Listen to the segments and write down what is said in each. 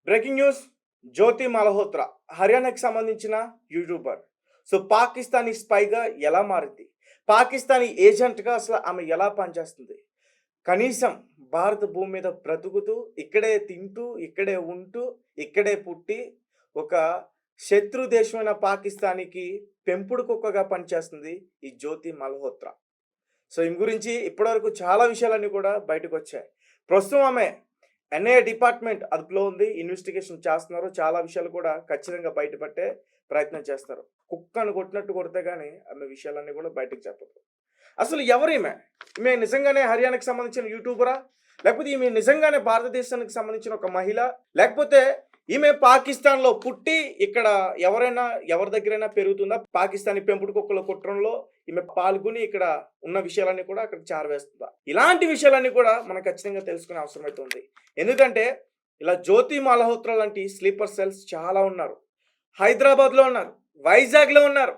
Breaking news. Jyoti Malhotra హర్యానాకి సంబంధించిన YouTuber. So Pakistani స్పైగా ఎలా మారింది, పాకిస్తానీ ఏజెంట్గా అసలు ఆమె ఎలా పనిచేస్తుంది, కనీసం భారత భూమి మీద బ్రతుకుతూ ఇక్కడే తింటూ ఇక్కడే ఉంటూ ఇక్కడే పుట్టి ఒక శత్రు దేశమైన పాకిస్తాన్కి పెంపుడు కుక్కగా పనిచేస్తుంది ఈ జ్యోతి మల్హోత్రా. సో ఈమె గురించి ఇప్పటివరకు చాలా విషయాలన్నీ కూడా బయటకు వచ్చాయి. ప్రస్తుతం ఆమె ఎన్ఐఏ డిపార్ట్మెంట్ అదుపులో ఉంది, ఇన్వెస్టిగేషన్ చేస్తున్నారు. చాలా విషయాలు కూడా ఖచ్చితంగా బయటపట్టే ప్రయత్నం చేస్తారు. కుక్కను కొట్టినట్టు కొడితే కానీ ఆమె విషయాలన్నీ కూడా బయటకు చెప్పదు. అసలు ఎవరు ఈమె? ఈమె నిజంగానే హర్యానాకి సంబంధించిన యూట్యూబరా, లేకపోతే ఈమె నిజంగానే భారతదేశానికి సంబంధించిన ఒక మహిళ, లేకపోతే ఈమె పాకిస్తాన్లో పుట్టి ఇక్కడ ఎవరైనా ఎవరి దగ్గరైనా పెరుగుతుందా? పాకిస్తానీ పెంపుడు కుక్కల కుట్రంలో ఈమె పాల్గొని ఇక్కడ ఉన్న విషయాలన్నీ కూడా అక్కడ చేరవేస్తుందా? ఇలాంటి విషయాలన్నీ కూడా మనం ఖచ్చితంగా తెలుసుకునే అవసరం అయితే ఉంది. ఎందుకంటే ఇలా జ్యోతి మల్హోత్రా లాంటి స్లీపర్ సెల్స్ చాలా ఉన్నారు. హైదరాబాద్లో ఉన్నారు, వైజాగ్లో ఉన్నారు,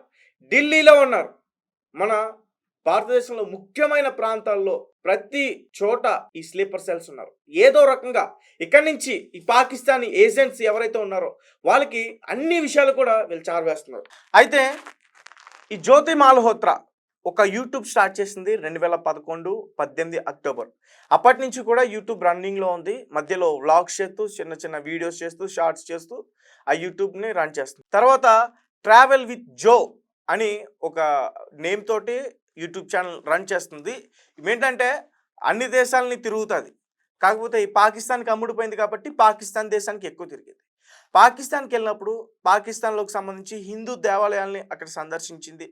ఢిల్లీలో ఉన్నారు. మన భారతదేశంలో ముఖ్యమైన ప్రాంతాల్లో ప్రతి చోట ఈ స్లీపర్ సెల్స్ ఉన్నారు. ఏదో రకంగా ఇక్కడి నుంచి ఈ పాకిస్తానీ ఏజెంట్స్ ఎవరైతే ఉన్నారో వాళ్ళకి అన్ని విషయాలు కూడా వీళ్ళు చారవేస్తున్నారు. అయితే ఈ జ్యోతి మల్హోత్రా ఒక యూట్యూబ్ స్టార్ట్ చేసింది 2011-18 అక్టోబర్. అప్పటి నుంచి కూడా యూట్యూబ్ రన్నింగ్లో ఉంది. మధ్యలో వ్లాగ్స్ చేస్తూ చిన్న చిన్న వీడియోస్ చేస్తూ షార్ట్స్ చేస్తూ ఆ యూట్యూబ్ని రన్ చేస్తుంది. తర్వాత ట్రావెల్ విత్ జో అని ఒక నేమ్ తోటి యూట్యూబ్ ఛానల్ రన్ చేస్తుంది. ఏంటంటే అన్ని దేశాలని తిరుగుతుంది. కాకపోతే ఈ పాకిస్తాన్కి అమ్ముడుపోయింది కాబట్టి పాకిస్తాన్ దేశానికి ఎక్కువ తిరిగింది. పాకిస్తాన్కి వెళ్ళినప్పుడు పాకిస్తాన్లోకి సంబంధించి హిందూ దేవాలయాల్ని అక్కడ సందర్శించింది.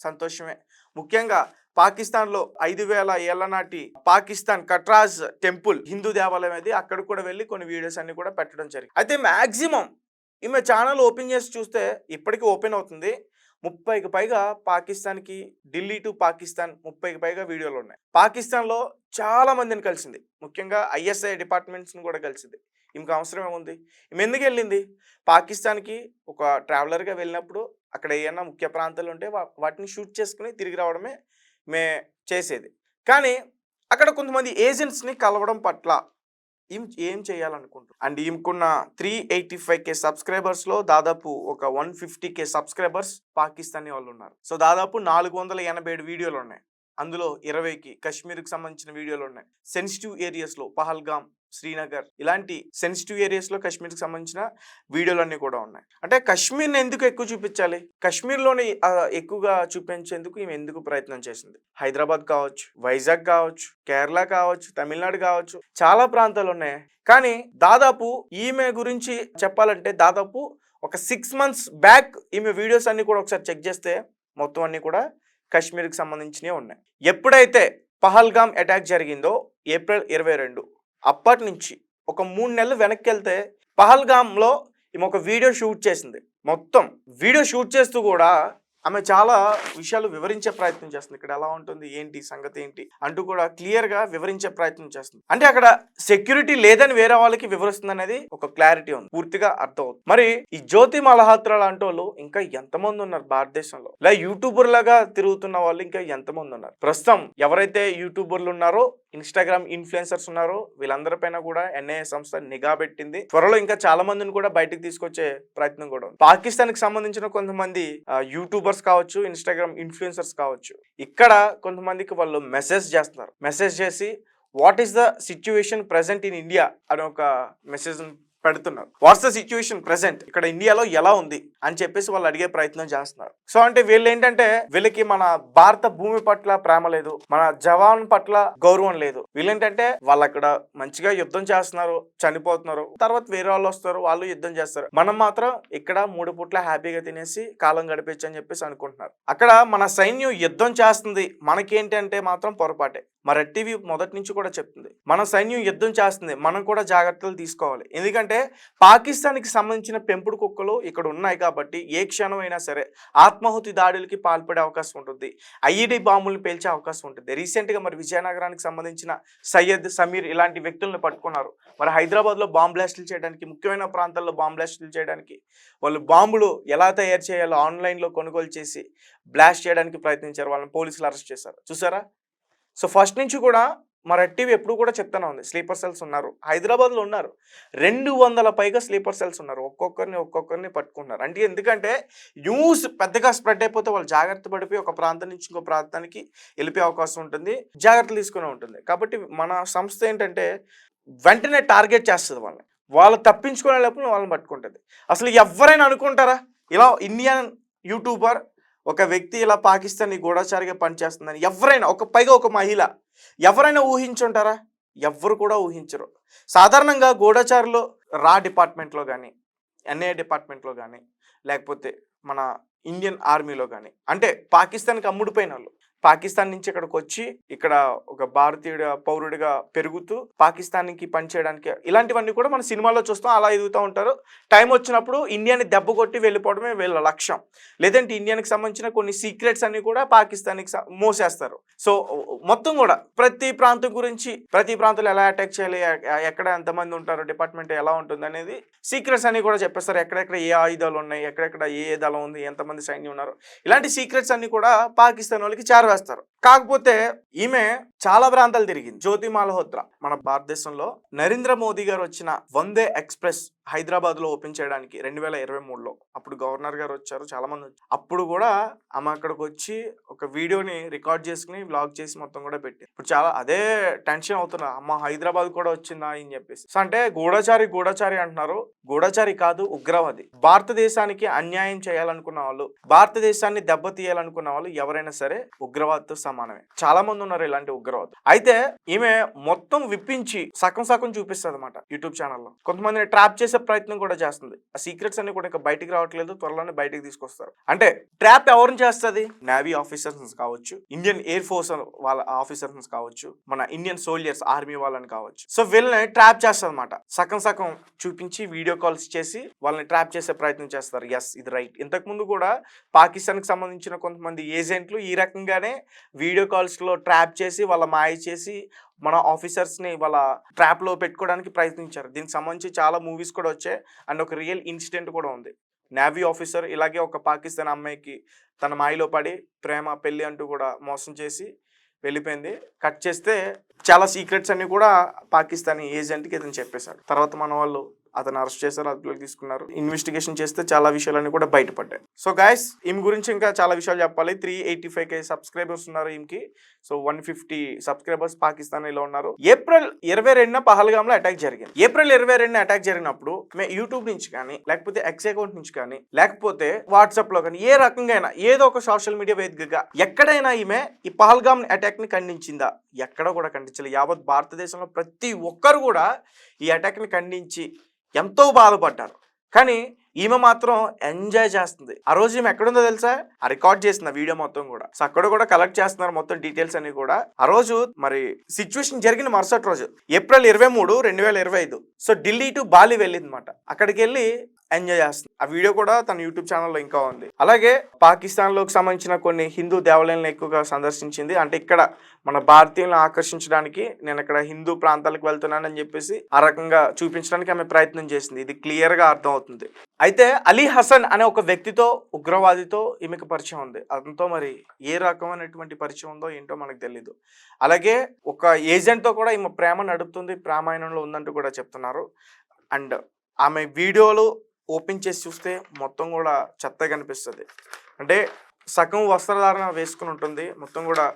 సంతోషమే. ముఖ్యంగా పాకిస్తాన్లో 5000 ఏళ్ల నాటి పాకిస్తాన్ కట్రాజ్ టెంపుల్ హిందూ దేవాలయం అది. అక్కడ కూడా వెళ్ళి కొన్ని వీడియోస్ అన్ని కూడా పెట్టడం జరిగింది. అయితే మ్యాక్సిమం ఈమె ఛానల్ ఓపెన్ చేసి చూస్తే ఇప్పటికీ ఓపెన్ అవుతుంది. 30కి పైగా పాకిస్తాన్కి, ఢిల్లీ టు పాకిస్తాన్ 30కి పైగా వీడియోలు ఉన్నాయి. పాకిస్తాన్లో చాలా మందిని కలిసింది. ముఖ్యంగా ISI డిపార్ట్మెంట్స్ని కూడా కలిసింది. ఈమెకు అవసరం ఏముంది? ఈమె ఎందుకు వెళ్ళింది? పాకిస్తాన్కి ఒక ట్రావెలర్గా వెళ్ళినప్పుడు అక్కడ ఏమైనా ముఖ్య ప్రాంతాలు ఉంటే వాటిని షూట్ చేసుకుని తిరిగి రావడమే మే చేసేది. కానీ అక్కడ కొంతమంది ఏజెంట్స్ని కలవడం పట్ల ఏం చేయాలనుకుంటున్నారు. అండ్ ఈమెకున్న 385K సబ్స్క్రైబర్స్లో దాదాపు ఒక 150K సబ్స్క్రైబర్స్ పాకిస్తానీ వాళ్ళు ఉన్నారు. సో దాదాపు 487 వీడియోలు ఉన్నాయి. అందులో 20కి కశ్మీర్కి సంబంధించిన వీడియోలు ఉన్నాయి. సెన్సిటివ్ ఏరియాస్లో పహల్గామ్, శ్రీనగర్ ఇలాంటి సెన్సిటివ్ ఏరియాస్లో కశ్మీర్కి సంబంధించిన వీడియోలన్నీ కూడా ఉన్నాయి. అంటే కశ్మీర్ని ఎందుకు ఎక్కువ చూపించాలి? కశ్మీర్లోనే ఎక్కువగా చూపించేందుకు ఈమె ఎందుకు ప్రయత్నం చేసింది? హైదరాబాద్ కావచ్చు, వైజాగ్ కావచ్చు, కేరళ కావచ్చు, తమిళనాడు కావచ్చు, చాలా ప్రాంతాలు ఉన్నాయి. కానీ దాదాపు ఈమె గురించి చెప్పాలంటే దాదాపు ఒక 6 months బ్యాక్ ఈమె వీడియోస్ అన్ని కూడా ఒకసారి చెక్ చేస్తే మొత్తం అన్ని కూడా కశ్మీర్కి సంబంధించినవి ఉన్నాయి. ఎప్పుడైతే పహల్గామ్ అటాక్ జరిగిందో ఏప్రిల్ 22, అప్పటి నుంచి ఒక 3 నెలలు వెనక్కి వెళ్తే పహల్గామ్లో ఈమె ఒక వీడియో షూట్ చేసింది. మొత్తం వీడియో షూట్ చేస్తూ కూడా ఆమె చాలా విషయాలు వివరించే ప్రయత్నం చేస్తుంది. ఇక్కడ ఎలా ఉంటుంది, ఏంటి సంగతి ఏంటి అంటూ కూడా క్లియర్గా వివరించే ప్రయత్నం చేస్తుంది. అంటే అక్కడ సెక్యూరిటీ లేదని వేరే వాళ్ళకి వివరిస్తుంది అనేది ఒక క్లారిటీ ఉంది, పూర్తిగా అర్థమవుతుంది. మరి ఈ జ్యోతి మల్హోత్రా లాంటి వాళ్ళు ఇంకా ఎంతమంది ఉన్నారు భారతదేశంలో? ఇలా యూట్యూబర్ లాగా తిరుగుతున్న వాళ్ళు ఇంకా ఎంతమంది ఉన్నారు? ప్రస్తుతం ఎవరైతే యూట్యూబర్లు ఉన్నారో, ఇన్స్టాగ్రామ్ ఇన్ఫ్లుయెన్సర్స్ ఉన్నారో వీళ్ళందరిపైన కూడా NIA సంస్థ నిఘా పెట్టింది. త్వరలో ఇంకా చాలా మందిని కూడా బయటకు తీసుకొచ్చే ప్రయత్నం కూడా ఉంది. పాకిస్తాన్కి సంబంధించిన కొంతమంది యూట్యూబర్స్ కావచ్చు, ఇన్స్టాగ్రామ్ ఇన్ఫ్లుయెన్సర్స్ కావచ్చు, ఇక్కడ కొంతమందికి వాళ్ళు మెసేజ్ చేస్తున్నారు. మెసేజ్ చేసి what is the situation present in India అని ఒక మెసేజ్ పెడుతున్నారు. వాట్స్ ద సిచ్యువేషన్ ప్రెసెంట్, ఇక్కడ ఇండియాలో ఎలా ఉంది అని చెప్పేసి వాళ్ళు అడిగే ప్రయత్నం చేస్తున్నారు. సో అంటే వీళ్ళు ఏంటంటే వీళ్ళకి మన భారత భూమి పట్ల ప్రేమ లేదు, మన జవాన్ పట్ల గౌరవం లేదు. వీళ్ళేంటంటే వాళ్ళు అక్కడ మంచిగా యుద్ధం చేస్తున్నారు, చనిపోతున్నారు, తర్వాత వేరే వాళ్ళు వస్తారు, వాళ్ళు యుద్ధం చేస్తారు. మనం మాత్రం ఇక్కడ 3 పూట్ల హ్యాపీగా తినేసి కాలం గడిపేచ్చు అని చెప్పేసి అనుకుంటున్నారు. అక్కడ మన సైన్యం యుద్ధం చేస్తుంది, మనకేంటంటే మాత్రం పొరపాటే. మరి టీవీ మొదటి నుంచి కూడా చెప్తుంది, మన సైన్యం యుద్ధం చేస్తుంది, మనం కూడా జాగ్రత్తలు తీసుకోవాలి. ఎందుకంటే పాకిస్తాన్కి సంబంధించిన పెంపుడు కుక్కలు ఇక్కడ ఉన్నాయి కాబట్టి ఏ క్షణం అయినా సరే ఆత్మాహుతి దాడులకి పాల్పడే అవకాశం ఉంటుంది, IED బాంబులను పేల్చే అవకాశం ఉంటుంది. రీసెంట్గా మరి విజయనగరానికి సంబంధించిన సయ్యద్, సమీర్ ఇలాంటి వ్యక్తులను పట్టుకున్నారు. మరి హైదరాబాద్లో బాంబ్ బ్లాస్టులు చేయడానికి, ముఖ్యమైన ప్రాంతాల్లో బాంబ్ బ్లాస్టులు చేయడానికి వాళ్ళు బాంబులు ఎలా తయారు చేయాలో ఆన్లైన్లో కొనుగోలు చేసి బ్లాస్ట్ చేయడానికి ప్రయత్నించారు. వాళ్ళని పోలీసులు అరెస్ట్ చేశారు. చూసారా? సో ఫస్ట్ నుంచి కూడా మా రెడ్ టీవీ ఎప్పుడు కూడా చెప్తానే ఉంది, స్లీపర్ సెల్స్ ఉన్నారు, హైదరాబాద్లో ఉన్నారు, 200 పైగా స్లీపర్ సెల్స్ ఉన్నారు, ఒక్కొక్కరిని పట్టుకున్నారు. అంటే ఎందుకంటే న్యూస్ పెద్దగా స్ప్రెడ్ అయిపోతే వాళ్ళు జాగ్రత్త పడిపోయి ఒక ప్రాంతం నుంచి ఇంకో ప్రాంతానికి వెళ్ళిపోయే అవకాశం ఉంటుంది, జాగ్రత్తలు తీసుకునే ఉంటుంది. కాబట్టి మన సంస్థ ఏంటంటే వెంటనే టార్గెట్ చేస్తుంది వాళ్ళని, వాళ్ళు తప్పించుకునే లోపల వాళ్ళని పట్టుకుంటుంది. అసలు ఎవరైనా అనుకుంటారా ఇలా ఇండియన్ యూట్యూబర్ ఒక వ్యక్తి ఇలా పాకిస్తానీ గూఢచారిగా పనిచేస్తుందని? ఎవరైనా పైగా ఒక మహిళ ఎవరైనా ఊహించుంటారా? ఎవ్వరు కూడా ఊహించరు. సాధారణంగా గూఢచారులు రా డిపార్ట్మెంట్లో కానీ, ఎన్ఐఏ డిపార్ట్మెంట్లో కానీ, లేకపోతే మన ఇండియన్ ఆర్మీలో కానీ, అంటే పాకిస్తాన్కి అమ్ముడుపోయిన వాళ్ళు, పాకిస్తాన్ నుంచి ఇక్కడికి వచ్చి ఇక్కడ ఒక భారతీయుడు పౌరుడిగా పెరుగుతూ పాకిస్తాన్కి పనిచేయడానికి, ఇలాంటివన్నీ కూడా మన సినిమాలో చూస్తాం. అలా ఎదుగుతూ ఉంటారు. టైం వచ్చినప్పుడు ఇండియాని దెబ్బ కొట్టి వెళ్ళిపోవడమే వీళ్ళ లక్ష్యం. లేదంటే ఇండియానికి సంబంధించిన కొన్ని సీక్రెట్స్ అన్ని కూడా పాకిస్తాన్కి మోసేస్తారు. సో మొత్తం కూడా ప్రతి ప్రాంతం గురించి, ప్రతి ప్రాంతంలో ఎలా అటాక్ చేయాలి, ఎక్కడ ఎంతమంది ఉంటారు, డిపార్ట్మెంట్ ఎలా ఉంటుంది అనేది సీక్రెట్స్ అన్ని కూడా చెప్పేస్తారు. ఎక్కడెక్కడ ఏ ఆయుధాలు ఉన్నాయి, ఎక్కడెక్కడ ఏ దళం ఉంది, ఎంతమంది సైన్యం ఉన్నారు, ఇలాంటి సీక్రెట్స్ అన్ని కూడా పాకిస్తాన్ వాళ్ళకి చేరవేస్తారు. కాకపోతే ఈమె చాలా ప్రాంతాలు తిరిగింది. జ్యోతి మాల్హోత్రా మన భారతదేశంలో నరేంద్ర మోదీ గారు వచ్చిన వందే ఎక్స్ప్రెస్ హైదరాబాద్ లో ఓపెన్ చేయడానికి 2023లో అప్పుడు గవర్నర్ గారు వచ్చారు, చాలా మంది వచ్చారు. అప్పుడు కూడా ఆమె అక్కడికి వచ్చి ఒక వీడియోని రికార్డ్ చేసుకుని వ్లాగ్ చేసి మొత్తం కూడా పెట్టింది. ఇప్పుడు చాలా అదే టెన్షన్ అవుతున్నా, అమ్మ హైదరాబాద్ కూడా వచ్చిందా అని చెప్పేసి. సో అంటే గూఢచారి అంటున్నారు, గూఢచారి కాదు, ఉగ్రవాది. భారతదేశానికి అన్యాయం చేయాలనుకున్న వాళ్ళు, భారతదేశాన్ని దెబ్బతీయాలనుకున్న వాళ్ళు ఎవరైనా సరే ఉగ్రవాదితో సమానమే. చాలా మంది ఉన్నారు ఇలాంటి ఉగ్రవాది. అయితే ఈమె మొత్తం విప్పించి సగం చూపిస్తుంది అన్నమాట యూట్యూబ్ ఛానల్లో. కొంతమందిని ట్రాప్ చేసే ప్రయత్నం కూడా చేస్తుంది. ఆ సీక్రెట్స్ అన్ని కూడా ఇంకా బయటికి రావట్లేదు, త్వరలోనే బయటికి తీసుకొస్తారు. అంటే ట్రాప్ ఎవరిని చేస్తుంది? నేవీ ఆఫీసర్స్ కావచ్చు, ఇండియన్ ఎయిర్ ఫోర్స్ వాళ్ళ ఆఫీసర్స్ కావచ్చు, మన ఇండియన్ సోల్జర్స్ ఆర్మీ వాళ్ళని కావచ్చు. సో వీళ్ళని ట్రాప్ చేస్తుంది అనమాట. సగం చూపించి వీడియో కాల్స్ చేసి వాళ్ళని ట్రాప్ చేసే ప్రయత్నం చేస్తారు. ఎస్, ఇది రైట్. ఇంతకు ముందు కూడా పాకిస్తాన్కి సంబంధించిన కొంతమంది ఏజెంట్లు ఈ రకంగానే వీడియో కాల్స్ లో ట్రాప్ చేసి వాళ్ళ మాయ చేసి మన ఆఫీసర్స్ని వాళ్ళ ట్రాప్లో పెట్టుకోవడానికి ప్రయత్నించారు. దీనికి సంబంధించి చాలా మూవీస్ కూడా వచ్చాయి. అండ్ ఒక రియల్ ఇన్సిడెంట్ కూడా ఉంది. నేవీ ఆఫీసర్ ఇలాగే ఒక పాకిస్తాన్ అమ్మాయికి తన మాయలో పడి ప్రేమ పెళ్ళి అంటూ కూడా మోసం చేసి వెళ్ళిపోయింది. కట్ చేస్తే చాలా సీక్రెట్స్ అన్ని కూడా పాకిస్తానీ ఏజెంట్కి ఇతను చెప్పేశాడు. తర్వాత మన వాళ్ళు అతను అరెస్ట్ చేశారు, అదుపులోకి తీసుకున్నారు. ఇన్వెస్టిగేషన్ చేస్తే చాలా విషయాలన్నీ కూడా బయటపడ్డాయి. సో గైస్, ఈమె గురించి ఇంకా చాలా విషయాలు చెప్పాలి. 385K సబ్స్క్రైబర్స్ ఉన్నారు ఈమెకి. సో 150 సబ్స్క్రైబర్స్ పాకిస్తాన్లో ఉన్నారు. ఏప్రిల్ 22న పహల్గామ్లో అటాక్ జరిగింది. ఏప్రిల్ 22న అటాక్ జరిగినప్పుడు యూట్యూబ్ నుంచి కానీ, లేకపోతే ఎక్స్ అకౌంట్ నుంచి కానీ, లేకపోతే వాట్సాప్ లో కానీ, ఏ రకంగా ఏదో ఒక సోషల్ మీడియా వేదికగా ఎక్కడైనా ఈమె ఈ పహల్గామ్ అటాక్ ని ఖండించిందా? ఎక్కడ కూడా ఖండించలేదు. యావత్ భారతదేశంలో ప్రతి ఒక్కరు కూడా ఈ అటాక్ ని ఖండించి ఎంతో బాధపడ్డారు. కానీ ఈమె మాత్రం ఎంజాయ్ చేస్తుంది. ఆ రోజు ఈమె ఎక్కడుందో తెలుసా? ఆ రికార్డ్ చేసిన వీడియో మొత్తం కూడా. సో అక్కడ కూడా కలెక్ట్ చేస్తున్నారు మొత్తం డీటెయిల్స్ అన్ని కూడా. ఆ రోజు మరి సిచ్యువేషన్ జరిగిన మరుసటి రోజు April 23, 2025. So Delhi to Bali వెళ్ళింది అనమాట. అక్కడికి వెళ్ళి ఎంజాయ్ చేస్తుంది. ఆ వీడియో కూడా తన యూట్యూబ్ ఛానల్లో ఇంకా ఉంది. అలాగే పాకిస్తాన్లోకి సంబంధించిన కొన్ని హిందూ దేవాలయాలను ఎక్కువగా సందర్శించింది. అంటే ఇక్కడ మన భారతీయులను ఆకర్షించడానికి నేను ఇక్కడ హిందూ ప్రాంతాలకు వెళ్తున్నానని చెప్పేసి ఆ రకంగా చూపించడానికి ఆమె ప్రయత్నం చేసింది. ఇది క్లియర్ గా అర్థం అవుతుంది. అయితే అలీ హసన్ అనే ఒక వ్యక్తితో, ఉగ్రవాదితో ఈమెకు పరిచయం ఉంది. అతనితో మరి ఏ రకమైనటువంటి పరిచయం ఉందో ఏంటో మనకు తెలీదు. అలాగే ఒక ఏజెంట్తో కూడా ఈమె ప్రేమ నడుపుతుంది, ప్రేమాయణంలో ఉందంటూ కూడా చెప్తున్నారు. అండ్ ఆమె వీడియోలు ఓపెన్ చేసి చూస్తే మొత్తం కూడా చెత్తగా కనిపిస్తుంది. అంటే సగం వస్త్రధారణ వేసుకుని ఉంటుంది, మొత్తం కూడా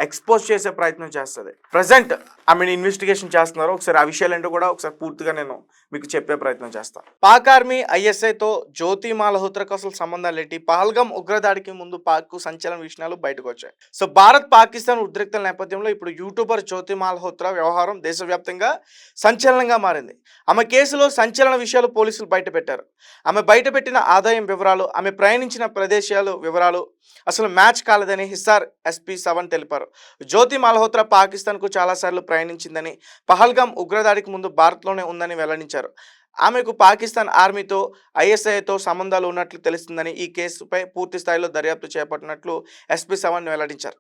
ఎక్స్పోజ్ చేసే ప్రయత్నం చేస్తుంది. ప్రజెంట్ ఆమెను ఇన్వెస్టిగేషన్ చేస్తున్నారు. ఒకసారి ఆ విషయాలు ఏంటో కూడా ఒకసారి పూర్తిగా నేను మీకు చెప్పే ప్రయత్నం చేస్తాను. పాక్ ఆర్మీ ఐఎస్ఐతో జ్యోతి మాల్హోత్రాకు అసలు సంబంధాలు ఏంటి? పహల్గామ్ ఉగ్రదాడికి ముందు పాక్ సంచలన విషయాలు బయటకు వచ్చాయి. సో భారత్ పాకిస్తాన్ ఉద్రిక్తల నేపథ్యంలో ఇప్పుడు యూట్యూబర్ జ్యోతి మాల్హోత్రా వ్యవహారం దేశవ్యాప్తంగా సంచలనంగా మారింది. ఆమె కేసులో సంచలన విషయాలు పోలీసులు బయటపెట్టారు. ఆమె బయటపెట్టిన ఆదాయం వివరాలు, ఆమె ప్రయాణించిన ప్రదేశాలు వివరాలు అసలు మ్యాచ్ కాలేదని హిసార్ SP 7 తెలిపారు. జ్యోతి మాల్హోత్రా పాకిస్తాన్కు చాలాసార్లు ప్రయాణించిందని, పహల్గామ్ ఉగ్రదాడికి ముందు భారత్లోనే ఉందని వెల్లడించారు. ఆమెకు పాకిస్తాన్ ఆర్మీతో, ISIతో సంబంధాలు ఉన్నట్లు తెలుస్తుందని, ఈ కేసుపై పూర్తి స్థాయిలో దర్యాప్తు చేపట్టినట్లు SP 7 వెల్లడించారు.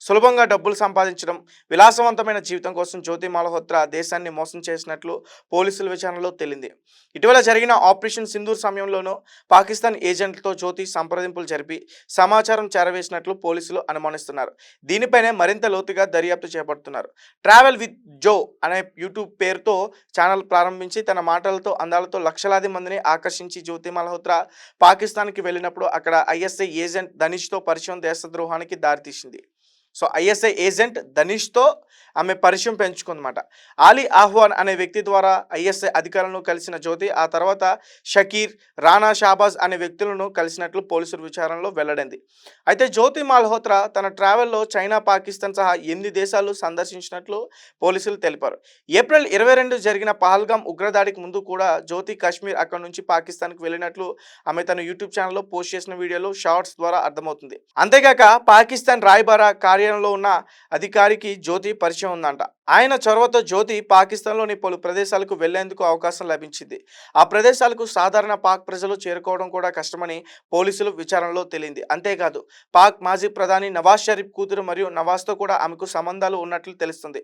సులభంగా డబ్బులు సంపాదించడం, విలాసవంతమైన జీవితం కోసం జ్యోతి మల్హోత్రా దేశాన్ని మోసం చేసినట్లు పోలీసుల విచారణలో తేలింది. ఇటీవల జరిగిన ఆపరేషన్ సింధూర్ సమయంలోనూ పాకిస్తాన్ ఏజెంట్లతో జ్యోతి సంప్రదింపులు జరిపి సమాచారం చేరవేసినట్లు పోలీసులు అనుమానిస్తున్నారు. దీనిపైనే మరింత లోతుగా దర్యాప్తు చేపడుతున్నారు. ట్రావెల్ విత్ జో అనే యూట్యూబ్ పేరుతో ఛానల్ ప్రారంభించి తన మాటలతో అందాలతో లక్షలాది మందిని ఆకర్షించి జ్యోతి మల్హోత్రా పాకిస్తాన్కి వెళ్ళినప్పుడు అక్కడ ఐఎస్ఐ ఏజెంట్ ధనిష్తో పరిచయం దేశద్రోహానికి దారితీసింది. సో ఐఎస్ఐ ఏజెంట్ ధనిష్తో ఆమె పరిచయం పెంచుకుందన్నమాట. ఆలీ ఆహ్వాన్ అనే వ్యక్తి ద్వారా ఐఎస్ఐ అధికారులను కలిసిన జ్యోతి ఆ తర్వాత షకీర్, రానా షాబాజ్ అనే వ్యక్తులను కలిసినట్లు పోలీసుల విచారణలో వెల్లడైంది. అయితే జ్యోతి మల్హోత్రా తన ట్రావెల్లో చైనా, పాకిస్తాన్ సహా 8 దేశాలు సందర్శించినట్లు పోలీసులు తెలిపారు. ఏప్రిల్ 22 జరిగిన పహల్గామ్ ఉగ్రదాడికి ముందు కూడా జ్యోతి కాశ్మీర్ అక్కడి నుంచి పాకిస్తాన్కి వెళ్ళినట్లు ఆమె తన యూట్యూబ్ ఛానల్లో పోస్ట్ చేసిన వీడియోలో షార్ట్స్ ద్వారా అర్థమవుతుంది. అంతేగాక పాకిస్తాన్ రాయబార కార్యాలయంలో ఉన్న అధికారికి జ్యోతి పరిచయం ఉందంట. ఆయన చొరవతో జ్యోతి పాకిస్తాన్లోని పలు ప్రదేశాలకు వెళ్లేందుకు అవకాశం లభించింది. ఆ ప్రదేశాలకు సాధారణ పాక్ ప్రజలు చేరుకోవడం కూడా కష్టమని పోలీసులు విచారణలో తేలింది. అంతేకాదు పాక్ మాజీ ప్రధాని నవాజ్ షరీఫ్ కూతురు మరియు నవాజ్తో కూడా ఆమెకు సంబంధాలు ఉన్నట్లు తెలుస్తుంది.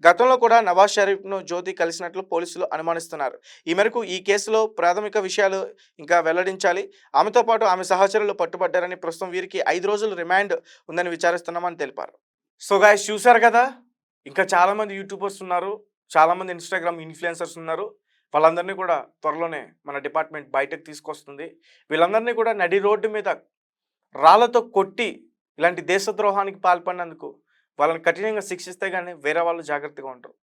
గతంలో కూడా నవాజ్ షరీఫ్ను జ్యోతి కలిసినట్లు పోలీసులు అనుమానిస్తున్నారు. ఈ మేరకు ఈ కేసులో ప్రాథమిక విషయాలు ఇంకా వెల్లడించాలి. ఆమెతో పాటు ఆమె సహచరులు పట్టుబడ్డారని, ప్రస్తుతం వీరికి 5 రోజులు రిమాండ్ ఉందని విచారిస్తున్నామని తెలిపారు. సో గైస్, చూసారు కదా, ఇంకా చాలామంది యూట్యూబర్స్ ఉన్నారు, చాలామంది ఇన్స్టాగ్రామ్ ఇన్ఫ్లుయెన్సర్స్ ఉన్నారు. వాళ్ళందరినీ కూడా త్వరలోనే మన డిపార్ట్మెంట్ బయటకు తీసుకొస్తుంది. వీళ్ళందరినీ కూడా నడి రోడ్డు మీద రాళ్లతో కొట్టి ఇలాంటి దేశద్రోహానికి పాల్పడినందుకు వాళ్ళని కఠినంగా శిక్షిస్తే కానీ వేరే వాళ్ళు జాగ్రత్తగా ఉంటారు.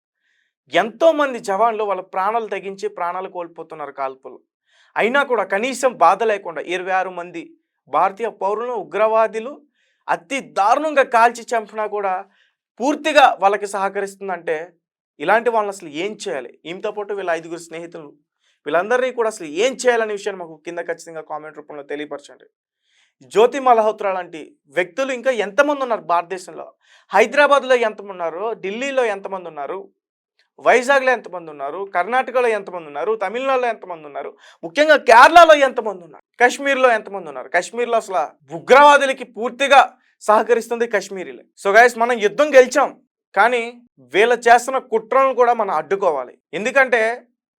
ఎంతోమంది జవాన్లు వాళ్ళ ప్రాణాలు తెగించి ప్రాణాలు కోల్పోతున్నారు కాల్పులు. అయినా కూడా కనీసం బాధ లేకుండా 26 మంది భారతీయ పౌరులను ఉగ్రవాదులు అతి దారుణంగా కాల్చి చంపినా కూడా పూర్తిగా వాళ్ళకి సహకరిస్తుందంటే ఇలాంటి వాళ్ళని అసలు ఏం చేయాలి? ఈమెతో పాటు వీళ్ళ 5 స్నేహితులు, వీళ్ళందరినీ కూడా అసలు ఏం చేయాలనే విషయాన్ని మాకు కింద ఖచ్చితంగా కామెంట్ రూపంలో తెలియపరచండి. జ్యోతి మల్హోత్రా లాంటి వ్యక్తులు ఇంకా ఎంతమంది ఉన్నారు భారతదేశంలో? హైదరాబాద్లో ఎంతమంది ఉన్నారు? ఢిల్లీలో ఎంతమంది ఉన్నారు? వైజాగ్లో ఎంతమంది ఉన్నారు? కర్ణాటకలో ఎంతమంది ఉన్నారు? తమిళనాడులో ఎంతమంది ఉన్నారు? ముఖ్యంగా కేరళలో ఎంతమంది ఉన్నారు? కాశ్మీర్లో ఎంతమంది ఉన్నారు? కాశ్మీర్లో అసలు ఉగ్రవాదులకి పూర్తిగా సహకరిస్తుంది కాశ్మీరీలే. సో గైస్, మనం యుద్ధం గెలిచాం, కానీ వీళ్ళ చేస్తున్న కుట్రలను కూడా మనం అడ్డుకోవాలి. ఎందుకంటే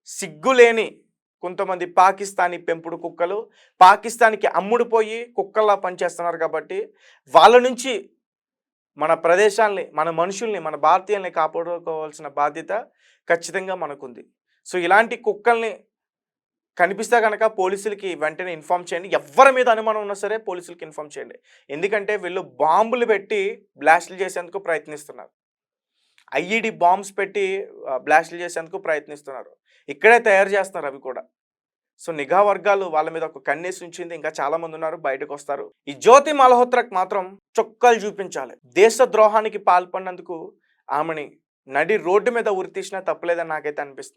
సిగ్గులేని కొంతమంది పాకిస్తానీ పెంపుడు కుక్కలు పాకిస్తాన్కి అమ్ముడుపోయి కుక్కల్లా పనిచేస్తున్నారు. కాబట్టి వాళ్ళ నుంచి మన ప్రదేశాల్ని, మన మనుషుల్ని, మన భారతీయుల్ని కాపాడుకోవాల్సిన బాధ్యత ఖచ్చితంగా మనకుంది. సో ఇలాంటి కుక్కల్ని కనిపిస్తే కనుక పోలీసులకి వెంటనే ఇన్ఫామ్ చేయండి. ఎవరి మీద అనుమానం ఉన్నా సరే పోలీసులకి ఇన్ఫామ్ చేయండి. ఎందుకంటే వీళ్ళు బాంబులు పెట్టి బ్లాస్టులు చేసేందుకు ప్రయత్నిస్తున్నారు. ఐఈడి బాంబ్స్ పెట్టి బ్లాస్టులు చేసేందుకు ప్రయత్నిస్తున్నారు. ఇక్కడే తయారు చేస్తున్నారు అవి కూడా. సో నిఘా వర్గాలు వాళ్ళ మీద ఒక కన్నేసి ఉంచింది. ఇంకా చాలామంది ఉన్నారు, బయటకు వస్తారు. ఈ జ్యోతి మల్హోత్రాకి మాత్రం చొక్కాలు చూపించాలి. దేశ ద్రోహానికి పాల్పడినందుకు ఆమెని నడి రోడ్డు మీద ఉరితీసినా తప్పలేదని నాకైతే అనిపిస్తుంది.